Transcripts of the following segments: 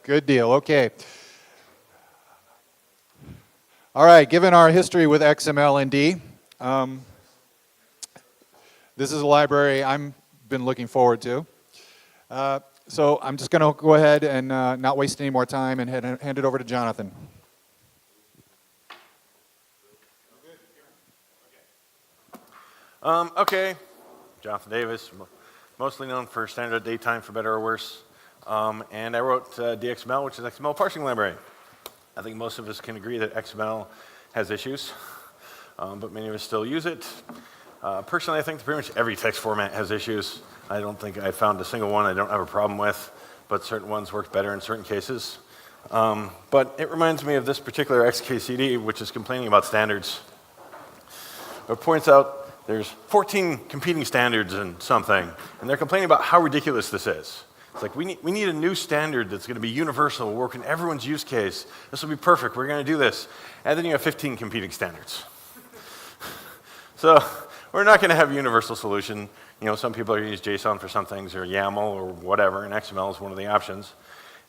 Good deal. Okay. All right. Given our history with XML and D, this is a library I've been looking forward to. So I'm just going to go ahead and not waste any more time and hand it over to Jonathan. Okay, Jonathan Davis, mostly known for standard datetime for better or worse. And I wrote DXML, which is XML parsing library. I think most of us can agree that XML has issues, but many of us still use it. Personally, I think pretty much every text format has issues. I don't think I found a single one I don't have a problem with, but certain ones work better in certain cases. But it reminds me of this particular XKCD, which is complaining about standards. It points out there's 14 competing standards and something, and they're complaining about how ridiculous this is. It's like, we need a new standard that's going to be universal, work in everyone's use case. This will be perfect. We're going to do this. And then you have 15 competing standards. So we're not going to have a universal solution. You know, some people are use JSON for some things, or YAML, or whatever, and XML is one of the options.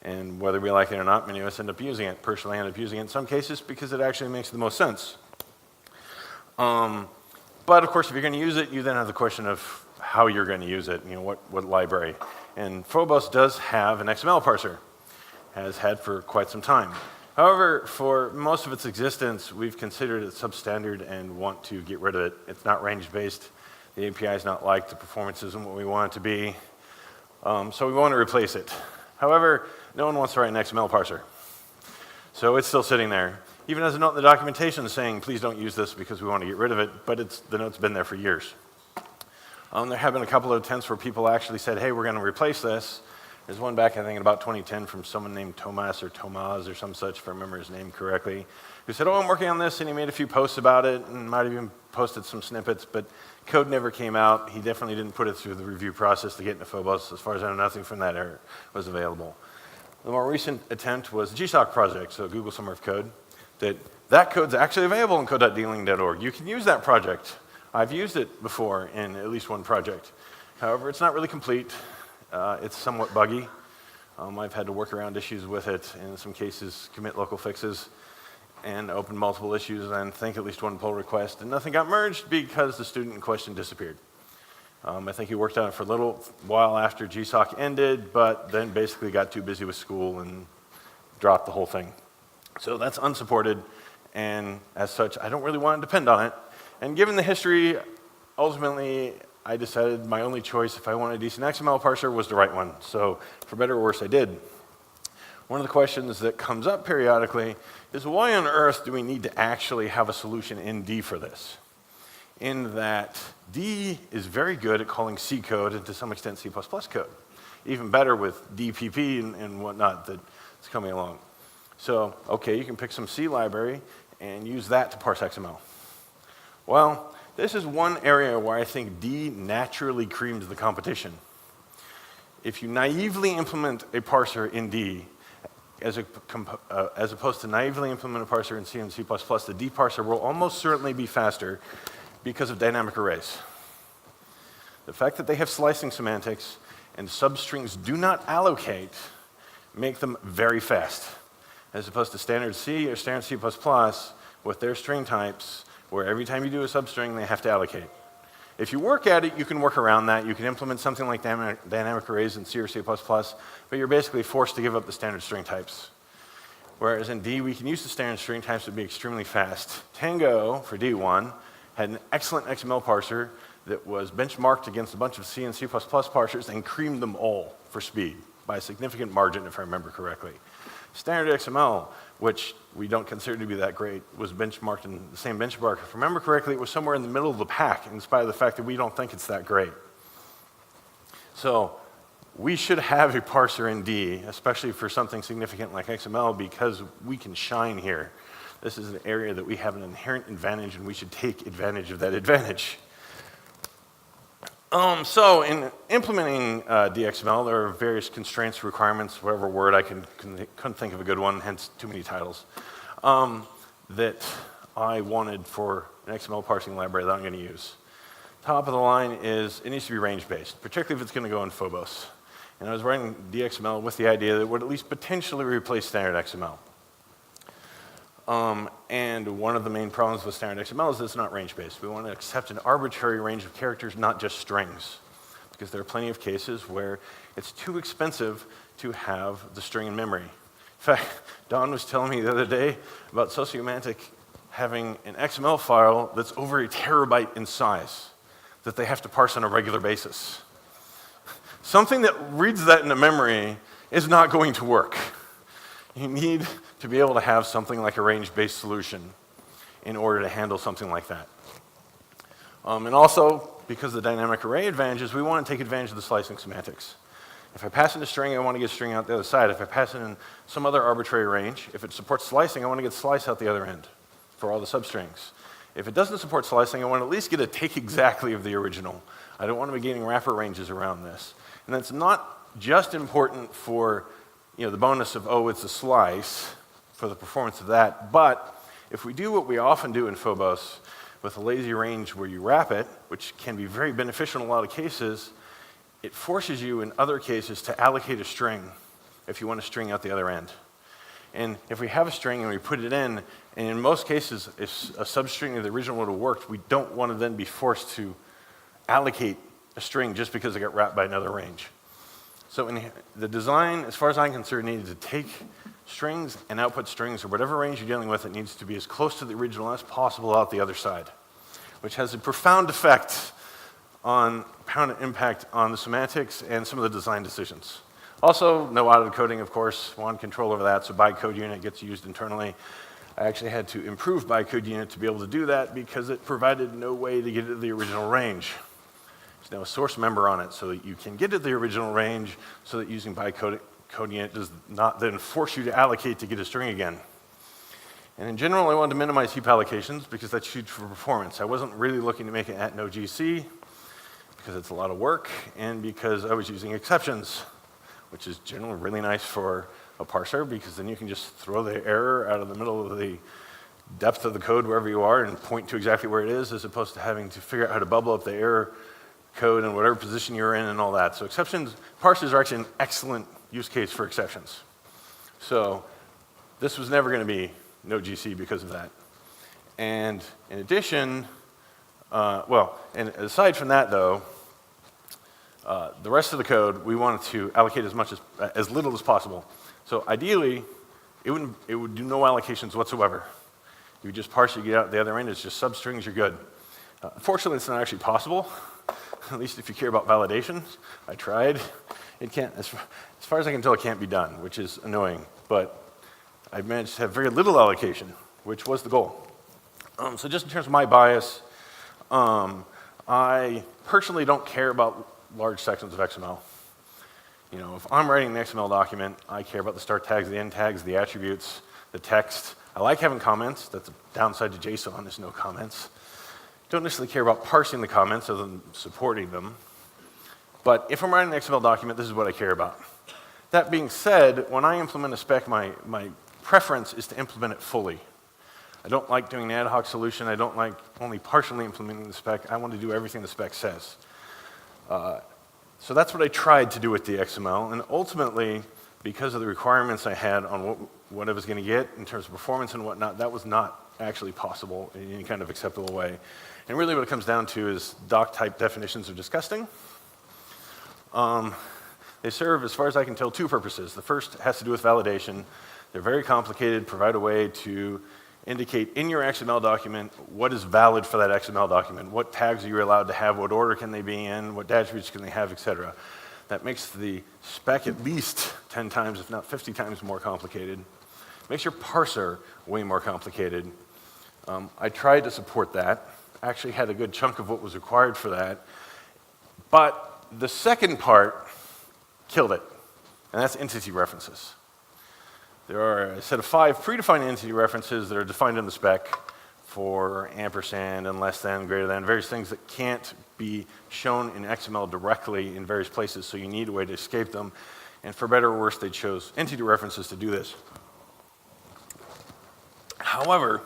And whether we like it or not, many of us end up using it. Personally, I end up using it in some cases because it actually makes the most sense. But of course, if you're going to use it, you then have the question of how you're going to use it, you know, what library. And Phobos does have an XML parser, has had for quite some time. However, for most of its existence, we've considered it substandard and want to get rid of it. It's not range-based. The API is not liked. The performance isn't what we want it to be. So we want to replace it. However, no one wants to write an XML parser. So it's still sitting there. Even has a note in the documentation saying, please don't use this because we want to get rid of it, but the note's been there for years. There have been a couple of attempts where people actually said, hey, we're going to replace this. There's one back, I think, in about 2010 from someone named Tomas or Tomaz or some such, if I remember his name correctly, who said, oh, I'm working on this, and he made a few posts about it and might have even posted some snippets, but code never came out. He definitely didn't put it through the review process to get into Phobos. As far as I know, nothing from that era was available. The more recent attempt was the GSOC project, so Google Summer of Code. That code's actually available in code.dling.org. You can use that project. I've used it before in at least one project. However, it's not really complete. It's somewhat buggy. I've had to work around issues with it, in some cases commit local fixes, and open multiple issues, and think at least one pull request, and nothing got merged because the student in question disappeared. I think he worked on it for a little while after GSOC ended, but then basically got too busy with school and dropped the whole thing. So that's unsupported, and as such, I don't really want to depend on it. And given the history, ultimately, I decided my only choice, if I wanted a decent XML parser, was the right one. So for better or worse, I did. One of the questions that comes up periodically is, why on earth do we need to actually have a solution in D for this? In that D is very good at calling C code and to some extent C++ code. Even better with DPP and whatnot that's coming along. So, okay, you can pick some C library and use that to parse XML. Well, this is one area where I think D naturally creams the competition. If you naively implement a parser in D, as opposed to naively implement a parser in C and C++, the D parser will almost certainly be faster because of dynamic arrays. The fact that they have slicing semantics and substrings do not allocate make them very fast, as opposed to standard C or standard C++ with their string types, where every time you do a substring, they have to allocate. If you work at it, you can work around that. You can implement something like dynamic arrays in C or C++, but you're basically forced to give up the standard string types. Whereas in D, we can use the standard string types to be extremely fast. Tango, for D1, had an excellent XML parser that was benchmarked against a bunch of C and C++ parsers and creamed them all for speed by a significant margin, if I remember correctly. Standard XML, which we don't consider to be that great, was benchmarked in the same benchmark. If I remember correctly, it was somewhere in the middle of the pack, in spite of the fact that we don't think it's that great. So we should have a parser in D, especially for something significant like XML, because we can shine here. This is an area that we have an inherent advantage, and we should take advantage of that advantage. So in implementing DXML, there are various constraints, requirements, whatever word I couldn't think of a good one, hence too many titles, that I wanted for an XML parsing library that I'm going to use. Top of the line is it needs to be range-based, particularly if it's going to go in Phobos. And I was writing DXML with the idea that it would at least potentially replace standard XML. And one of the main problems with standard XML is that it's not range-based. We want to accept an arbitrary range of characters, not just strings, because there are plenty of cases where it's too expensive to have the string in memory. In fact, Don was telling me the other day about Sociomantic having an XML file that's over 1 terabyte in size that they have to parse on a regular basis. Something that reads that into memory is not going to work. You need to be able to have something like a range-based solution in order to handle something like that. And also, because of the dynamic array advantages, we want to take advantage of the slicing semantics. If I pass in a string, I want to get a string out the other side. If I pass it in some other arbitrary range, if it supports slicing, I want to get slice out the other end for all the substrings. If it doesn't support slicing, I want to at least get a take exactly of the original. I don't want to be getting wrapper ranges around this. And that's not just important for the bonus of, oh, it's a slice, for the performance of that, but if we do what we often do in Phobos with a lazy range where you wrap it, which can be very beneficial in a lot of cases, it forces you in other cases to allocate a string if you want to string out the other end. And if we have a string and we put it in, and in most cases, if a substring of the original would have worked, we don't want to then be forced to allocate a string just because it got wrapped by another range. So in the design, as far as I'm concerned, needed to take strings and output strings, or whatever range you're dealing with, it needs to be as close to the original as possible out the other side, which has a profound impact on the semantics and some of the design decisions. Also, no auto-decoding, of course, want control over that, so bytecode unit gets used internally. I actually had to improve bytecode unit to be able to do that because it provided no way to get to the original range. There's now a source member on it so that you can get to the original range so that using bytecode unit does not then force you to allocate to get a string again. And in general, I wanted to minimize heap allocations because that's huge for performance. I wasn't really looking to make it at no GC because it's a lot of work and because I was using exceptions, which is generally really nice for a parser because then you can just throw the error out of the middle of the depth of the code wherever you are and point to exactly where it is, as opposed to having to figure out how to bubble up the error code in whatever position you're in and all that. So parsers are actually an excellent use case for exceptions. So this was never going to be no GC because of that. And in addition, and aside from that though, the rest of the code, we wanted to allocate as little as possible. So ideally, it would do no allocations whatsoever. You would just parse, you get out the other end, it's just substrings, you're good. Unfortunately, it's not actually possible, at least if you care about validation. I tried. It can't, as far as I can tell, it can't be done, which is annoying. But I managed to have very little allocation, which was the goal. So just in terms of my bias, I personally don't care about large sections of XML. If I'm writing an XML document, I care about the start tags, the end tags, the attributes, the text. I like having comments. That's a downside to JSON, there's no comments. Don't necessarily care about parsing the comments other than supporting them. But if I'm writing an XML document, this is what I care about. That being said, when I implement a spec, my preference is to implement it fully. I don't like doing an ad hoc solution. I don't like only partially implementing the spec. I want to do everything the spec says. So that's what I tried to do with the XML. And ultimately, because of the requirements I had on what I was going to get in terms of performance and whatnot, that was not actually possible in any kind of acceptable way. And really what it comes down to is DOCTYPE definitions are disgusting. They serve, as far as I can tell, two purposes. The first has to do with validation. They're very complicated, provide a way to indicate in your XML document what is valid for that XML document. What tags are you allowed to have, what order can they be in, what attributes can they have, etc. That makes the spec at least 10 times, if not 50 times more complicated. Makes your parser way more complicated. I tried to support that. Actually had a good chunk of what was required for that. But the second part killed it, and that's entity references. There are a set of 5 predefined entity references that are defined in the spec for ampersand and less than, greater than, various things that can't be shown in XML directly in various places, so you need a way to escape them. And for better or worse, they chose entity references to do this. However,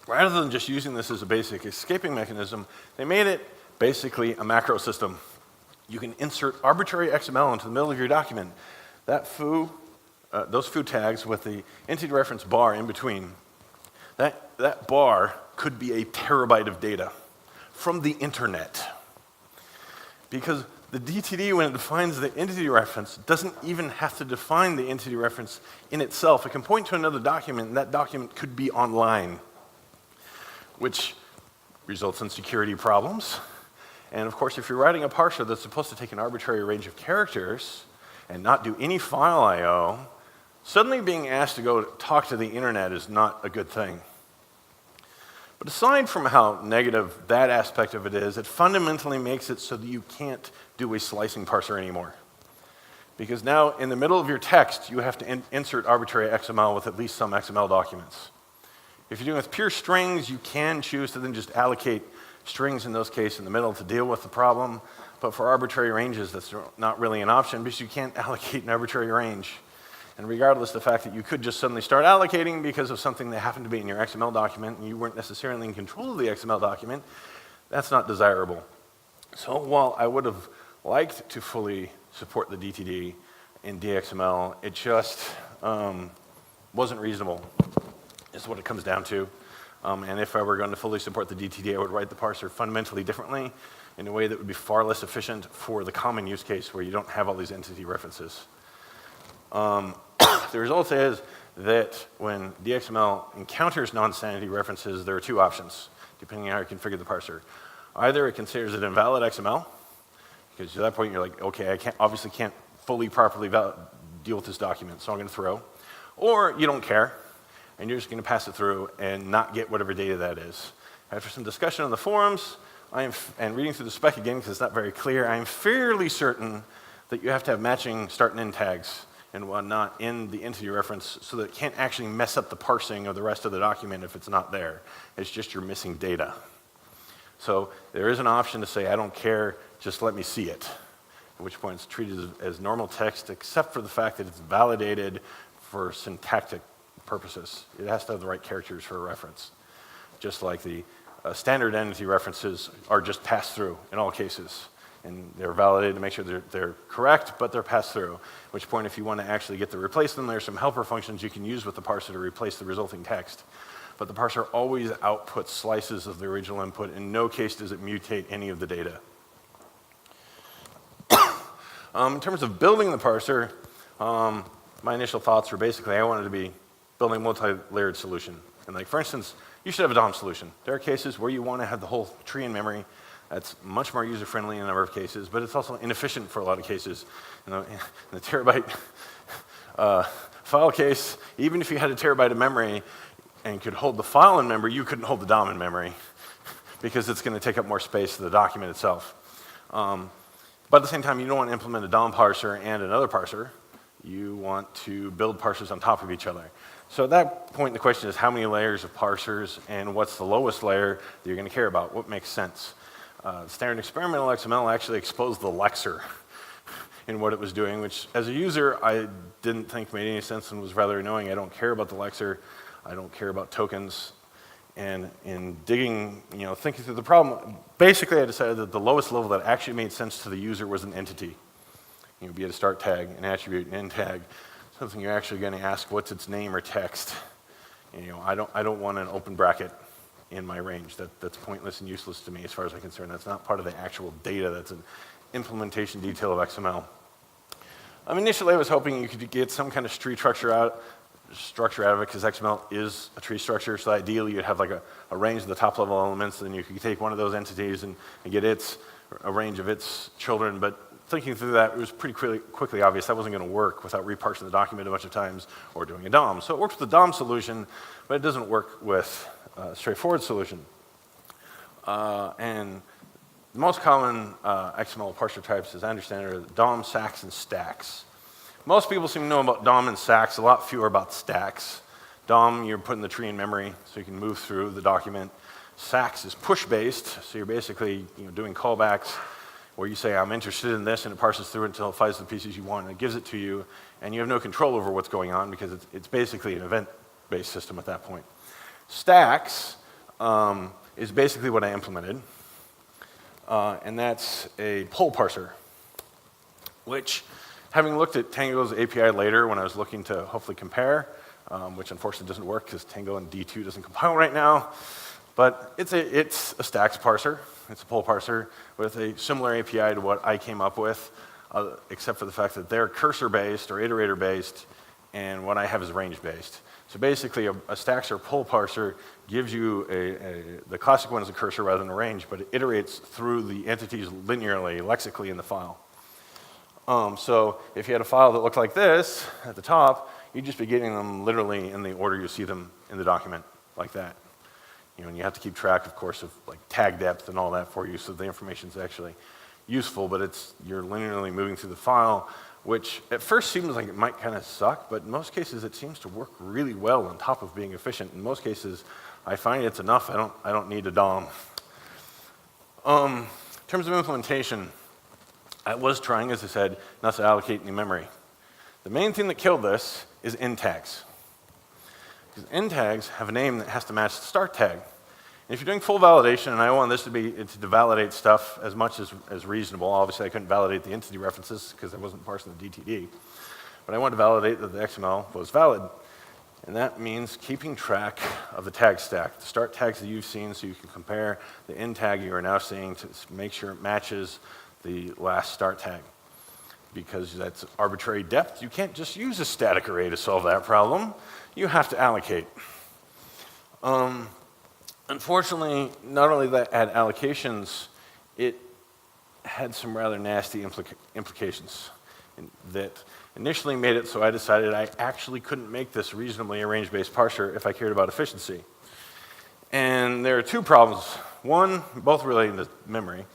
rather than just using this as a basic escaping mechanism, they made it basically a macro system. you can insert arbitrary XML into the middle of your document. That those foo tags with the entity reference bar in between, that bar could be a terabyte of data from the internet. Because the DTD, when it defines the entity reference, doesn't even have to define the entity reference in itself. It can point to another document, and that document could be online, which results in security problems. And of course, if you're writing a parser that's supposed to take an arbitrary range of characters and not do any file I/O, suddenly being asked to go talk to the internet is not a good thing. But aside from how negative that aspect of it is, it fundamentally makes it so that you can't do a slicing parser anymore. Because now, in the middle of your text, you have to insert arbitrary XML with at least some XML documents. If you're doing with pure strings, you can choose to then just allocate strings in those cases in the middle to deal with the problem. But for arbitrary ranges, that's not really an option because you can't allocate an arbitrary range. And regardless of the fact that you could just suddenly start allocating because of something that happened to be in your XML document and you weren't necessarily in control of the XML document, that's not desirable. So while I would have liked to fully support the DTD in DXML, it just wasn't reasonable, is what it comes down to. And if I were going to fully support the DTD, I would write the parser fundamentally differently in a way that would be far less efficient for the common use case where you don't have all these entity references. The result is that when DXML encounters non-sanity references, there are two options, depending on how you configure the parser. Either it considers it invalid XML, because at that point you're like, okay, obviously can't fully properly deal with this document, so I'm going to throw. Or you don't care, and you're just going to pass it through and not get whatever data that is. After some discussion on the forums, and reading through the spec again, because it's not very clear, I'm fairly certain that you have to have matching start and end tags and whatnot in the entity reference so that it can't actually mess up the parsing of the rest of the document if it's not there. It's just you're missing data. So there is an option to say, I don't care, just let me see it, at which point it's treated as normal text except for the fact that it's validated for syntactic purposes. It has to have the right characters for a reference, just like the standard entity references are just passed through in all cases. And they're validated to make sure they're correct, but they're passed through. At which point, if you want to actually get to replace them, there's some helper functions you can use with the parser to replace the resulting text. But the parser always outputs slices of the original input. In no case does it mutate any of the data. In terms of building the parser, my initial thoughts were basically I wanted to be building a multi-layered solution. And like, for instance, you should have a DOM solution. There are cases where you want to have the whole tree in memory. That's much more user-friendly in a number of cases, but it's also inefficient for a lot of cases. You know, in the terabyte file case, even if you had a terabyte of memory and could hold the file in memory, you couldn't hold the DOM in memory because it's going to take up more space than the document itself. But at the same time, you don't want to implement a DOM parser and another parser. You want to build parsers on top of each other. So at that point, the question is how many layers of parsers and what's the lowest layer that you're going to care about? What makes sense? Standard experimental XML actually exposed the lexer in what it was doing, which as a user, I didn't think made any sense and was rather annoying. I don't care about the lexer. I don't care about tokens. And in digging, thinking through the problem, basically I decided that the lowest level that actually made sense to the user was an entity. Be it a start tag, an attribute, an end tag, something you're actually going to ask what's its name or text. I don't want an open bracket in my range. That's pointless and useless to me as far as I'm concerned. That's not part of the actual data. That's an implementation detail of XML. Initially, I was hoping you could get some kind of tree structure out of it because XML is a tree structure. So ideally, you'd have like a range of the top level elements, and then you could take one of those entities and get a range of its children. But thinking through that, it was pretty quickly obvious that wasn't going to work without reparsing the document a bunch of times or doing a DOM. So it works with the DOM solution, but it doesn't work with a straightforward solution. And the most common XML parser types, as I understand it, are DOM, SACs, and stacks. Most people seem to know about DOM and SACs, a lot fewer about stacks. DOM, you're putting the tree in memory so you can move through the document. SACs is push-based, so you're basically doing callbacks where you say, I'm interested in this, and it parses through until it finds the pieces you want, and it gives it to you, and you have no control over what's going on because it's basically an event-based system at that point. Stacks is basically what I implemented, and that's a poll parser. which, having looked at Tango's API later when I was looking to hopefully compare, which unfortunately doesn't work because Tango and D2 doesn't compile right now, but it's a stacks parser. It's a poll parser with a similar API to what I came up with, except for the fact that they're cursor-based or iterator-based, and what I have is range-based. So basically, a stacks or poll parser gives you the classic one is a cursor rather than a range, but it iterates through the entities linearly, lexically in the file. So if you had a file that looked like this at the top, you'd just be getting them literally in the order you see them in the document, like that. And you have to keep track, of course, of like tag depth and all that for you, so the information is actually useful, but you're linearly moving through the file, which at first seems like it might kind of suck, but in most cases it seems to work really well on top of being efficient. In most cases, I find it's enough. I don't need a DOM. In terms of implementation, I was trying, as I said, not to allocate any memory. The main thing that killed this is end tags. Because end tags have a name that has to match the start tag. And if you're doing full validation, and I want this to validate stuff as much as reasonable, obviously I couldn't validate the entity references because I wasn't parsing the DTD, but I wanted to validate that the XML was valid. And that means keeping track of the tag stack, the start tags that you've seen so you can compare the end tag you are now seeing to make sure it matches the last start tag. Because that's arbitrary depth, you can't just use a static array to solve that problem. You have to allocate. Unfortunately, not only that had allocations, it had some rather nasty implications that initially made it so I decided I actually couldn't make this reasonably a range-based parser if I cared about efficiency. And there are two problems. One, both relating to memory.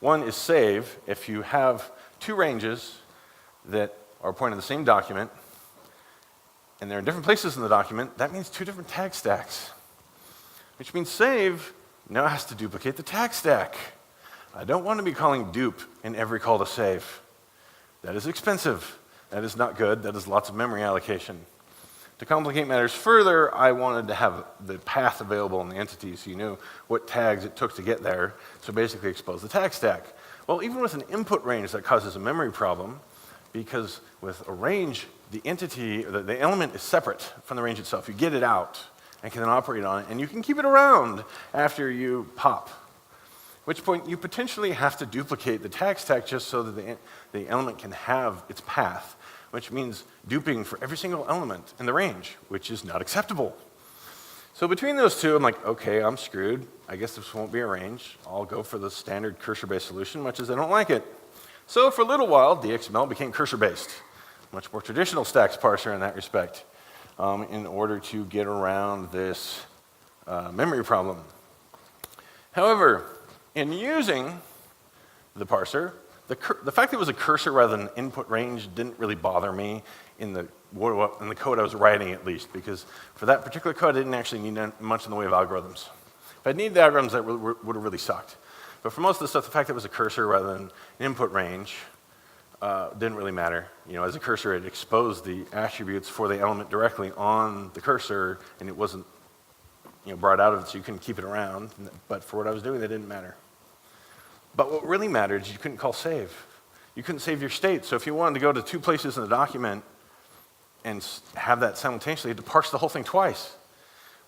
One is save. If you have two ranges that are pointing to the same document, and they're in different places in the document, that means two different tag stacks. Which means save now has to duplicate the tag stack. I don't want to be calling dupe in every call to save. That is expensive. That is not good. That is lots of memory allocation. To complicate matters further, I wanted to have the path available in the entity so you knew what tags it took to get there, so basically expose the tag stack. Well, even with an input range, that causes a memory problem, because with a range, the entity, the element is separate from the range itself. You get it out and can then operate on it, and you can keep it around after you pop. At which point you potentially have to duplicate the tag stack just so that the element can have its path, which means duping for every single element in the range, which is not acceptable. So between those two, I'm like, okay, I'm screwed. I guess this won't be a range. I'll go for the standard cursor-based solution, much as I don't like it. So for a little while, DXML became cursor-based, much more traditional stacks parser in that respect, in order to get around this memory problem. However, in using the parser, the fact that it was a cursor rather than an input range didn't really bother me in the code I was writing, at least, because for that particular code, I didn't actually need much in the way of algorithms. If I'd needed the algorithms, that would have really sucked. But for most of the stuff, the fact that it was a cursor rather than an input range didn't really matter. As a cursor, it exposed the attributes for the element directly on the cursor, and it wasn't brought out of it, so you couldn't keep it around. But for what I was doing, that didn't matter. But what really mattered is you couldn't call save. You couldn't save your state. So if you wanted to go to two places in the document and have that simultaneously, you had to parse the whole thing twice,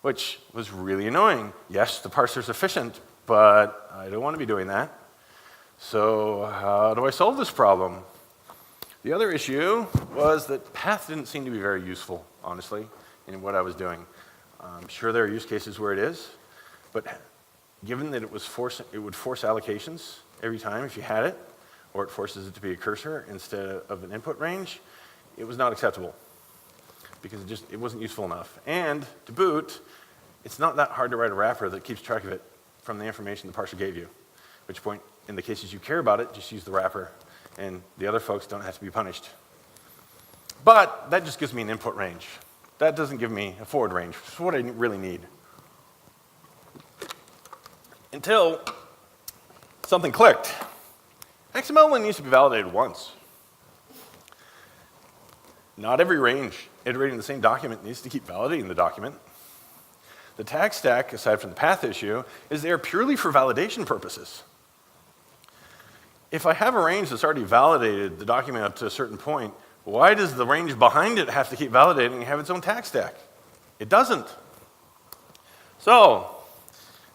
which was really annoying. Yes, the parser's efficient, but I don't want to be doing that. So how do I solve this problem? The other issue was that path didn't seem to be very useful, honestly, in what I was doing. I'm sure there are use cases where it is, but given that it would force allocations every time if you had it, or it forces it to be a cursor instead of an input range, it was not acceptable because it wasn't useful enough. And to boot, it's not that hard to write a wrapper that keeps track of it from the information the parser gave you, at which point, in the cases you care about it, just use the wrapper, and the other folks don't have to be punished. But that just gives me an input range. That doesn't give me a forward range, which is what I really need. Until something clicked. XML only needs to be validated once. Not every range iterating the same document needs to keep validating the document. The tag stack, aside from the path issue, is there purely for validation purposes. if I have a range that's already validated the document up to a certain point, why does the range behind it have to keep validating and have its own tag stack? It doesn't. So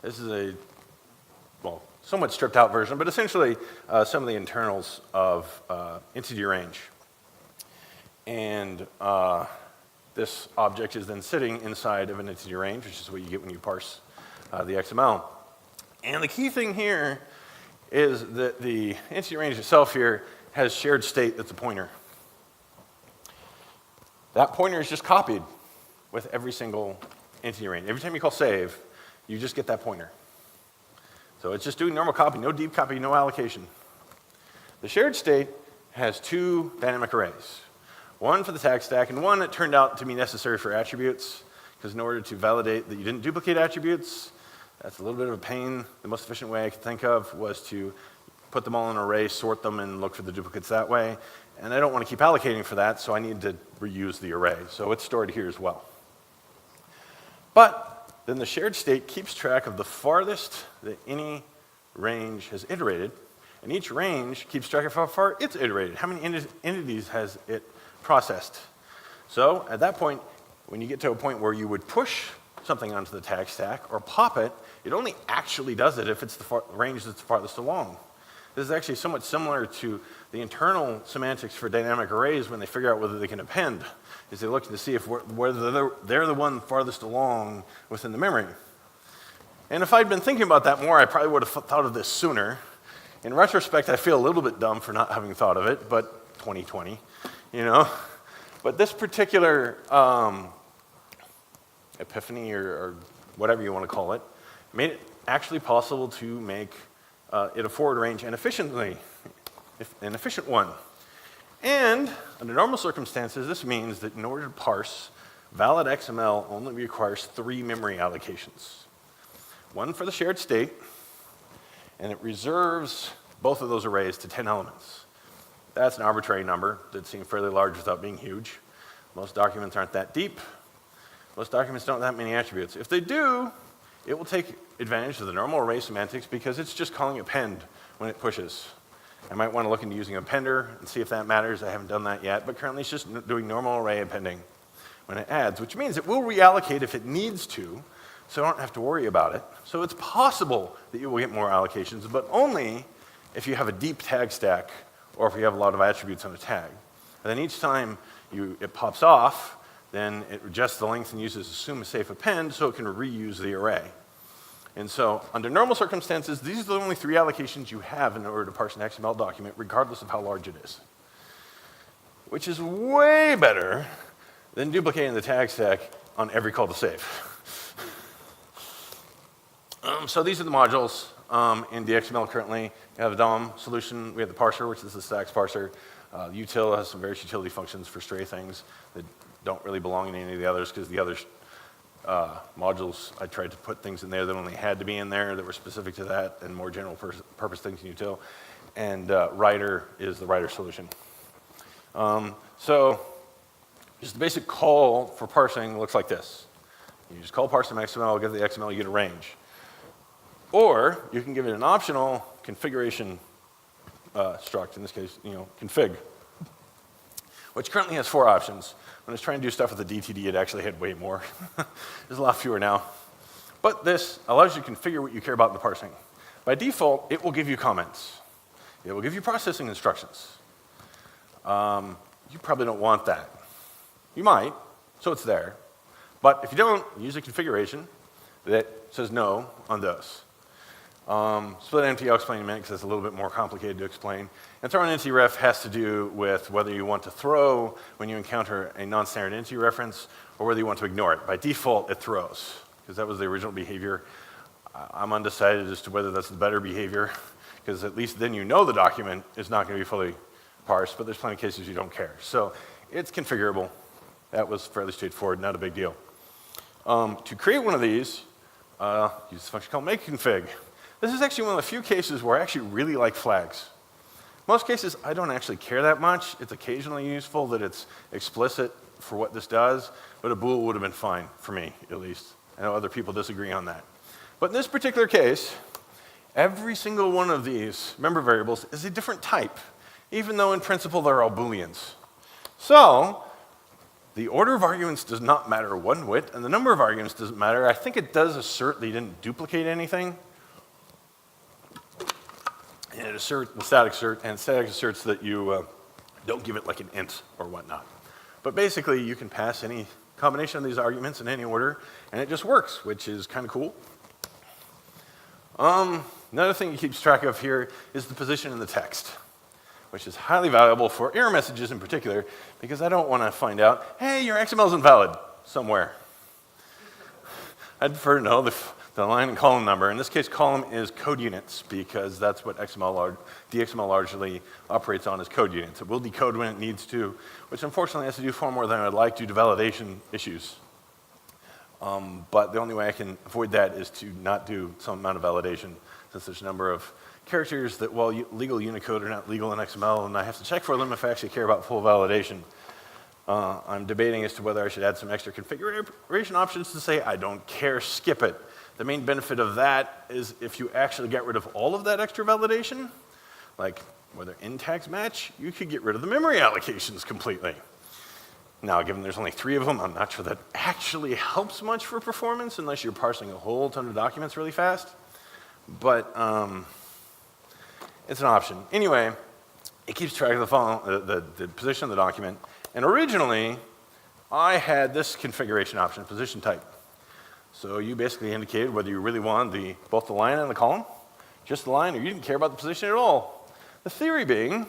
this is a, well, somewhat stripped out version, but essentially some of the internals of entity range. And this object is then sitting inside of an entity range, which is what you get when you parse the XML. And the key thing here is that the entity range itself here has shared state that's a pointer. That pointer is just copied with every single entity range. Every time you call save, you just get that pointer. So it's just doing normal copy, no deep copy, no allocation. The shared state has two dynamic arrays. One for the tag stack, and one that turned out to be necessary for attributes, because in order to validate that you didn't duplicate attributes, that's a little bit of a pain. The most efficient way I could think of was to put them all in an array, sort them, and look for the duplicates that way. And I don't want to keep allocating for that, so I need to reuse the array. So it's stored here as well. But then the shared state keeps track of the farthest that any range has iterated, and each range keeps track of how far it's iterated. How many entities has it processed? So at that point, when you get to a point where you would push something onto the tag stack or pop it, it only actually does it if it's the range that's farthest along. This is actually somewhat similar to the internal semantics for dynamic arrays when they figure out whether they can append, is they look to see if whether they're the one farthest along within the memory. And if I'd been thinking about that more, I probably would have thought of this sooner. In retrospect, I feel a little bit dumb for not having thought of it, but 2020, you know. But this particular epiphany or whatever you want to call it, made it actually possible to make it a forward range and an efficient one. And under normal circumstances, this means that in order to parse, valid XML only requires 3 memory allocations. One for the shared state, and it reserves both of those arrays to 10 elements. That's an arbitrary number that seems fairly large without being huge. Most documents aren't that deep. Most documents don't have that many attributes. If they do, it will take advantage of the normal array semantics because it's just calling append when it pushes. I might want to look into using appender and see if that matters. I haven't done that yet, but currently it's just doing normal array appending when it adds, which means it will reallocate if it needs to, so I don't have to worry about it. So it's possible that you will get more allocations, but only if you have a deep tag stack or if you have a lot of attributes on a tag. And then each time it pops off, then it adjusts the length and uses assume a safe append so it can reuse the array. And so under normal circumstances, these are the only 3 allocations you have in order to parse an XML document, regardless of how large it is. Which is way better than duplicating the tag stack on every call to save. So these are the modules in DXML currently. We have the DOM solution, we have the parser, which is the stacks parser. Util has some various utility functions for stray things that don't really belong in any of the others because the others modules, I tried to put things in there that only had to be in there that were specific to that and more general purpose things in util. And writer is the writer solution. So just the basic call for parsing looks like this. You just call parse some XML, give the XML, you get a range. Or you can give it an optional configuration struct, in this case, config, which currently has 4 options. When I was trying to do stuff with the DTD, it actually had way more. There's a lot fewer now. But this allows you to configure what you care about in the parsing. By default, it will give you comments. It will give you processing instructions. You probably don't want that. You might, so it's there. But if you don't, use a configuration that says no on those. Split empty, I'll explain in a minute because it's a little bit more complicated to explain. And throw an entity ref has to do with whether you want to throw when you encounter a non-standard entity reference or whether you want to ignore it. By default, it throws because that was the original behavior. I'm undecided as to whether that's the better behavior because at least then you know the document is not going to be fully parsed, but there's plenty of cases you don't care. So it's configurable. That was fairly straightforward, not a big deal. To create one of these, use a function called makeConfig. This is actually one of the few cases where I actually really like flags. Most cases, I don't actually care that much. It's occasionally useful that it's explicit for what this does, but a bool would have been fine for me, at least. I know other people disagree on that. But in this particular case, Every single one of these member variables is a different type, even though in principle they're all Booleans. So the order of arguments does not matter one whit, and the number of arguments doesn't matter. I think it does assert that you didn't duplicate anything. And it asserts the static assert, and static asserts that you don't give it like an int or whatnot. But basically, you can pass any combination of these arguments in any order, and it just works, which is kind of cool. Another thing it keeps track of here is the position in the text, which is highly valuable for error messages in particular, because I don't want to find out, hey, your XML is invalid somewhere. I'd prefer to know the line and column number. In this case, column is code units, because that's what DXML largely operates on, is code units. It will decode when it needs to, which unfortunately has to do far more than I'd like due to validation issues. But the only way I can avoid that is to not do some amount of validation, since there's a number of characters that, well, legal Unicode are not legal in XML, and I have to check for them if I actually care about full validation. I'm debating as to whether I should add some extra configuration options to say, I don't care, skip it. The main benefit of that is if you actually get rid of all of that extra validation, like whether end tags match, you could get rid of the memory allocations completely. Now, given there's only 3 of them, I'm not sure that actually helps much for performance unless you're parsing a whole ton of documents really fast. But it's an option. Anyway, it keeps track of the position of the document. And originally, I had this configuration option, position type. So you basically indicated whether you really wanted both the line and the column, just the line, or you didn't care about the position at all. The theory being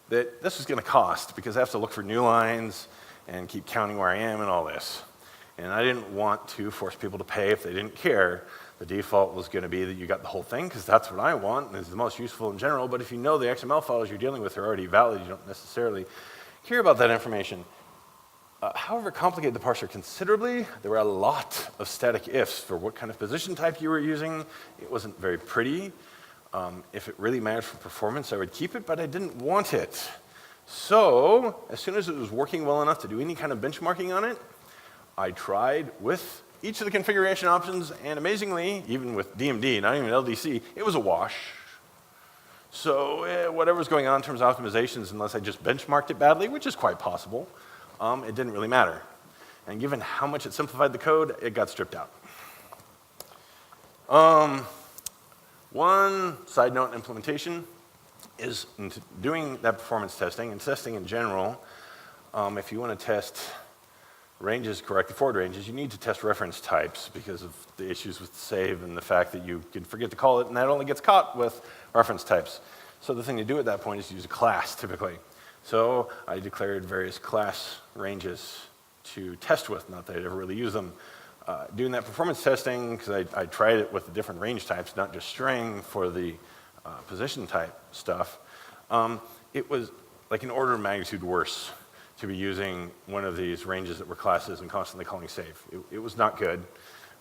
that this was going to cost, because I have to look for new lines and keep counting where I am and all this. And I didn't want to force people to pay if they didn't care. The default was going to be that you got the whole thing, because that's what I want, and is the most useful in general. But if you know the XML files you're dealing with are already valid, you don't necessarily care about that information. However, it complicated the parser considerably. There were a lot of static ifs for what kind of position type you were using. It wasn't very pretty. If it really mattered for performance, I would keep it, but I didn't want it. So, as soon as it was working well enough to do any kind of benchmarking on it, I tried with each of the configuration options, and amazingly, even with DMD, not even LDC, it was a wash. So whatever's going on in terms of optimizations, unless I just benchmarked it badly, which is quite possible, it didn't really matter. And given how much it simplified the code, it got stripped out. One side note in implementation is doing that performance testing, and testing in general, if you want to test ranges correctly, forward ranges, you need to test reference types because of the issues with save and the fact that you can forget to call it, and that only gets caught with reference types. So the thing to do at that point is to use a class, typically. So I declared various class ranges to test with, not that I'd ever really use them. Doing that performance testing, because I tried it with the different range types, not just string for the position type stuff, it was like an order of magnitude worse to be using one of these ranges that were classes and constantly calling save. It was not good,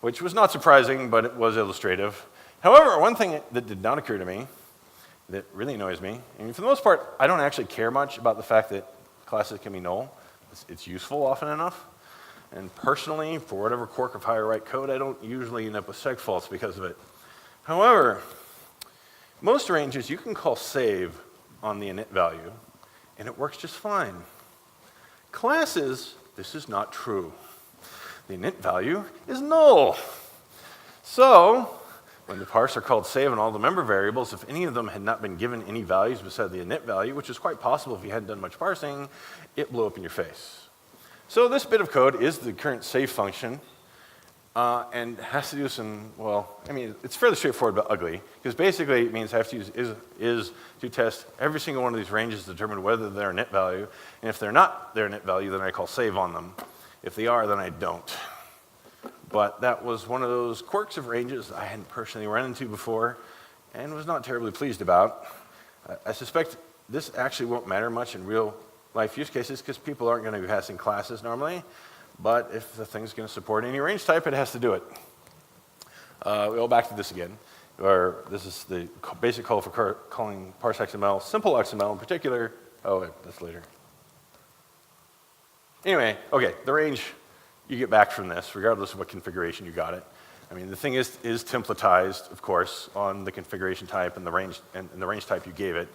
which was not surprising, but it was illustrative. However, one thing that did not occur to me that really annoys me, and for the most part, I don't actually care much about the fact that classes can be null. It's useful often enough. And personally, for whatever quirk of how I write code, I don't usually end up with seg faults because of it. However, most ranges you can call save on the init value, and it works just fine. Classes, this is not true. The init value is null. So, when the parser called save on all the member variables, if any of them had not been given any values beside the init value, which is quite possible if you hadn't done much parsing, it blew up in your face. So this bit of code is the current save function, and has to do some, well, I mean, it's fairly straightforward but ugly, because basically it means I have to use is to test every single one of these ranges to determine whether they're a init value, and if they're not their init value, then I call save on them. If they are, then I don't. But that was one of those quirks of ranges I hadn't personally run into before, and was not terribly pleased about. I suspect this actually won't matter much in real life use cases, because people aren't going to be passing classes normally. But if the thing's going to support any range type, it has to do it. We'll go back to this again, where this is the basic call for calling parse XML, simple XML in particular. Oh, wait, that's later. Anyway, okay, the range you get back from this, regardless of what configuration you got it. I mean, the thing is templatized, of course, on the configuration type and the range type you gave it.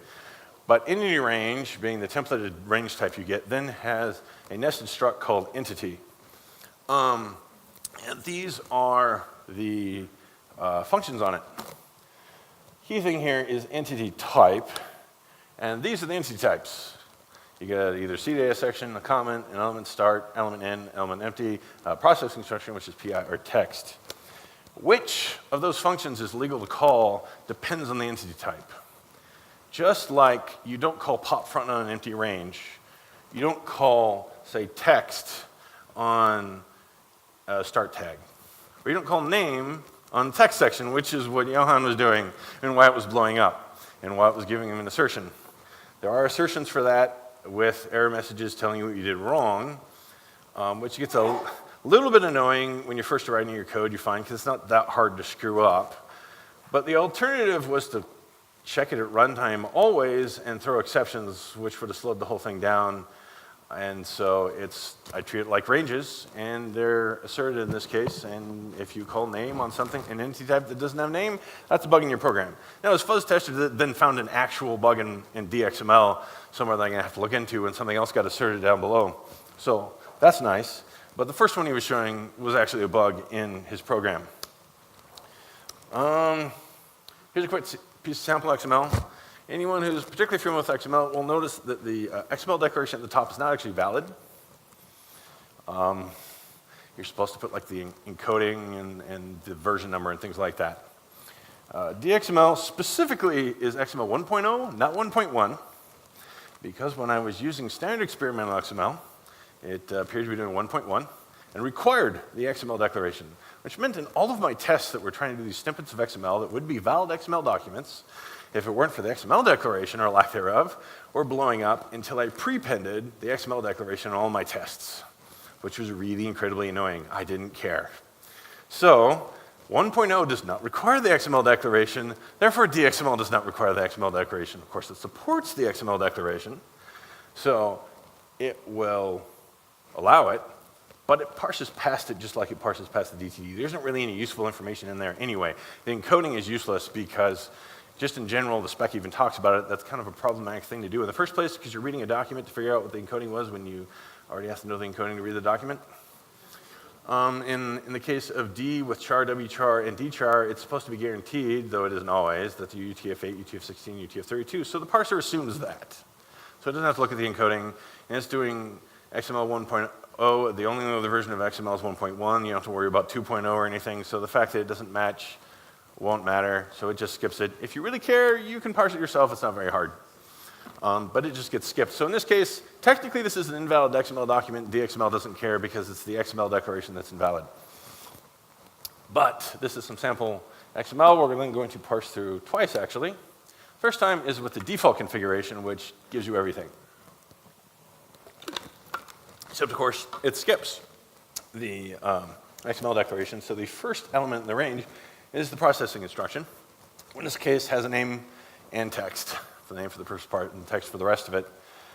But entity range, being the templated range type you get, then has a nested struct called entity. And these are the functions on it. Key thing here is entity type, and these are the entity types. You get either CDA section, a comment, an element start, element end, element empty, processing instruction, which is PI, or text. Which of those functions is legal to call depends on the entity type. Just like you don't call pop front on an empty range, you don't call, say, text on a start tag. Or you don't call name on the text section, which is what Johan was doing and why it was blowing up and why it was giving him an assertion. There are assertions for that with error messages telling you what you did wrong, which gets a little bit annoying when you're first writing your code, you find, because it's not that hard to screw up. But the alternative was to check it at runtime always and throw exceptions, which would have slowed the whole thing down. And so I treat it like ranges, and they're asserted in this case. And if you call name on something, an entity type that doesn't have name, that's a bug in your program. Now, as fuzz tester then found an actual bug in DXML somewhere that I'm going to have to look into, and something else got asserted down below. So that's nice. But the first one he was showing was actually a bug in his program. Here's a quick piece of sample XML. Anyone who's particularly familiar with XML will notice that the XML declaration at the top is not actually valid. You're supposed to put like the encoding and the version number and things like that. DXML specifically is XML 1.0, not 1.1, because when I was using standard experimental XML, it appeared to be doing 1.1 and required the XML declaration, which meant in all of my tests that were trying to do these snippets of XML that would be valid XML documents, if it weren't for the XML declaration, or lack thereof, were blowing up until I prepended the XML declaration on all my tests, which was really incredibly annoying. I didn't care. So 1.0 does not require the XML declaration, therefore DXML does not require the XML declaration. Of course, it supports the XML declaration, so it will allow it, but it parses past it just like it parses past the DTD. There isn't really any useful information in there anyway. The encoding is useless because just in general, the spec even talks about it. That's kind of a problematic thing to do in the first place because you're reading a document to figure out what the encoding was when you already have to know the encoding to read the document. In the case of D with char, wchar, and dchar, it's supposed to be guaranteed, though it isn't always, that the UTF-8, UTF-16, UTF-32. So the parser assumes that. So it doesn't have to look at the encoding, and it's doing XML 1.0. The only other version of XML is 1.1. You don't have to worry about 2.0 or anything. So the fact that it doesn't match won't matter, so it just skips it. If you really care, you can parse it yourself. It's not very hard. But it just gets skipped. So in this case, technically this is an invalid XML document. DXML doesn't care because it's the XML declaration that's invalid. But this is some sample XML we're then going to parse through twice, actually. First time is with the default configuration, which gives you everything. Except, of course, it skips the XML declaration. So the first element in the range is the processing instruction. In this case, has a name and text. The name for the first part and the text for the rest of it,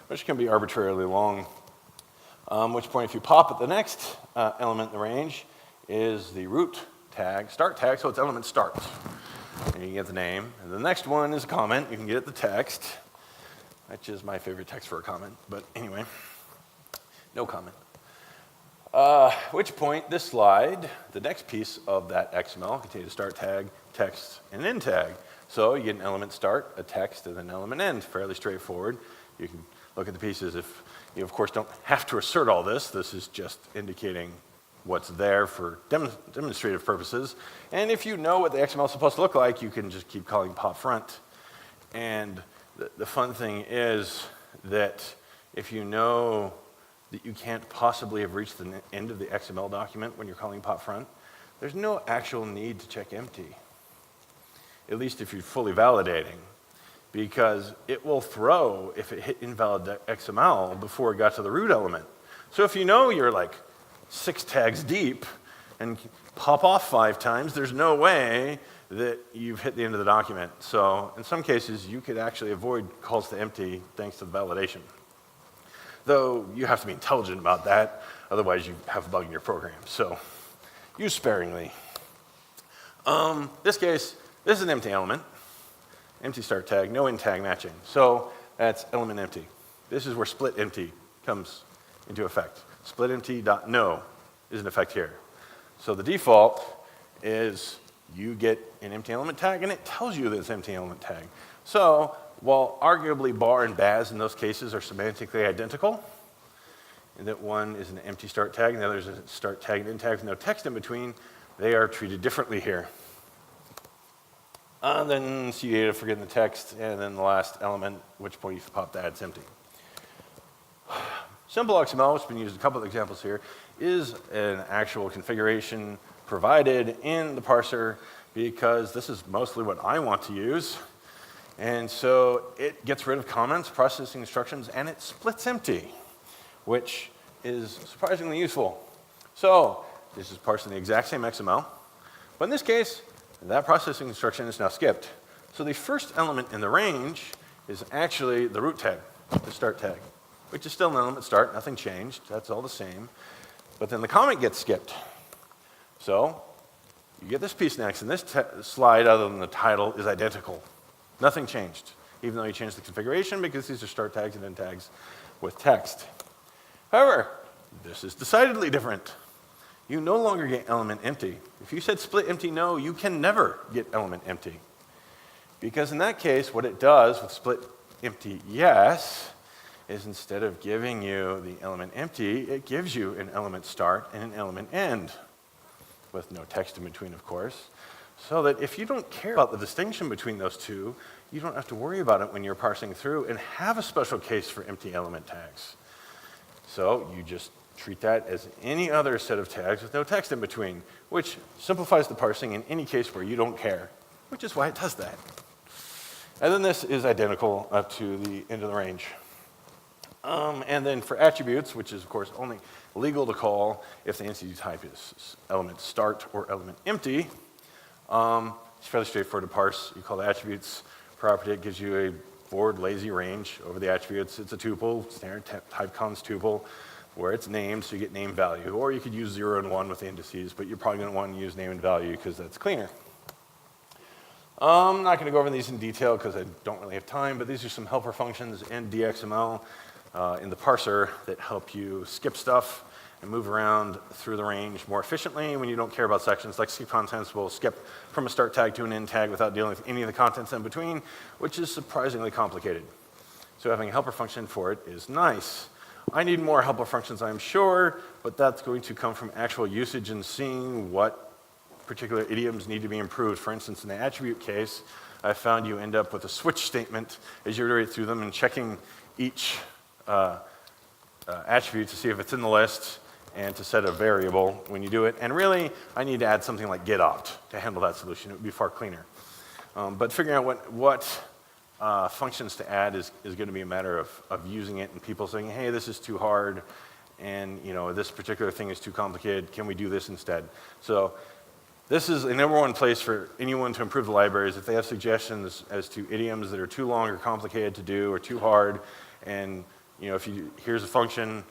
which can be arbitrarily long. At which point, if you pop at the next element in the range, is the root tag, start tag, so it's element start. And you can get the name. And the next one is a comment. You can get the text, which is my favorite text for a comment. But anyway, no comment. Which point, this slide, the next piece of that XML contains a start tag, text, and an end tag. So you get an element start, a text, and an element end. Fairly straightforward. You can look at the pieces. If you, of course, don't have to assert all this, this is just indicating what's there for demonstrative purposes. And if you know what the XML is supposed to look like, you can just keep calling pop front. And the fun thing is that if you know that you can't possibly have reached the end of the XML document when you're calling pop front, there's no actual need to check empty, at least if you're fully validating, because it will throw if it hit invalid XML before it got to the root element. So if you know you're like 6 tags deep and pop off 5 times, there's no way that you've hit the end of the document. So in some cases, you could actually avoid calls to empty thanks to the validation. Though you have to be intelligent about that, otherwise you have a bug in your program. So use sparingly. This case, this is an empty element. Empty start tag, no end tag matching. So that's element empty. This is where split empty comes into effect. Split empty.no is in effect here. So the default is you get an empty element tag, and it tells you that it's empty element tag. So while arguably bar and baz in those cases are semantically identical, in that one is an empty start tag and the other is a start tag and end tag with no text in between, they are treated differently here. Then C data, forgetting the text, and then the last element, which point you pop the add's empty. Simple XML, which has been used in a couple of examples here, is an actual configuration provided in the parser because this is mostly what I want to use. And so it gets rid of comments, processing instructions, and it splits empty, which is surprisingly useful. So this is parsing the exact same XML, but in this case, that processing instruction is now skipped. So the first element in the range is actually the root tag, the start tag, which is still an element start, nothing changed, that's all the same. But then the comment gets skipped. So you get this piece next, and this slide, other than the title, is identical. Nothing changed, even though you changed the configuration because these are start tags and end tags with text. However, this is decidedly different. You no longer get element empty. If you said split empty no, you can never get element empty. Because in that case, what it does with split empty yes is instead of giving you the element empty, it gives you an element start and an element end, with no text in between, of course, so that if you don't care about the distinction between those two, you don't have to worry about it when you're parsing through and have a special case for empty element tags. So you just treat that as any other set of tags with no text in between, which simplifies the parsing in any case where you don't care, which is why it does that. And then this is identical up to the end of the range. And then for attributes, which is of course only legal to call if the entity type is element start or element empty, it's fairly straightforward to parse. You call the attributes property, it gives you a forward lazy range over the attributes. It's a tuple, standard type cons tuple, where it's named, so you get name value. Or you could use 0 and 1 with the indices, but you're probably going to want to use name and value because that's cleaner. I'm not going to go over these in detail because I don't really have time, but these are some helper functions in DXML in the parser that help you skip stuff and move around through the range more efficiently when you don't care about sections. Like skip contents will skip from a start tag to an end tag without dealing with any of the contents in between, which is surprisingly complicated. So having a helper function for it is nice. I need more helper functions, I'm sure, but that's going to come from actual usage and seeing what particular idioms need to be improved. For instance, in the attribute case, I found you end up with a switch statement as you iterate through them and checking each attribute to see if it's in the list and to set a variable when you do it. And really, I need to add something like getopt to handle that solution. It would be far cleaner. But figuring out what functions to add is going to be a matter of using it and people saying, hey, this is too hard, and this particular thing is too complicated. Can we do this instead? So this is the number one place for anyone to improve the libraries. If they have suggestions as to idioms that are too long or complicated to do or too hard, and here's a function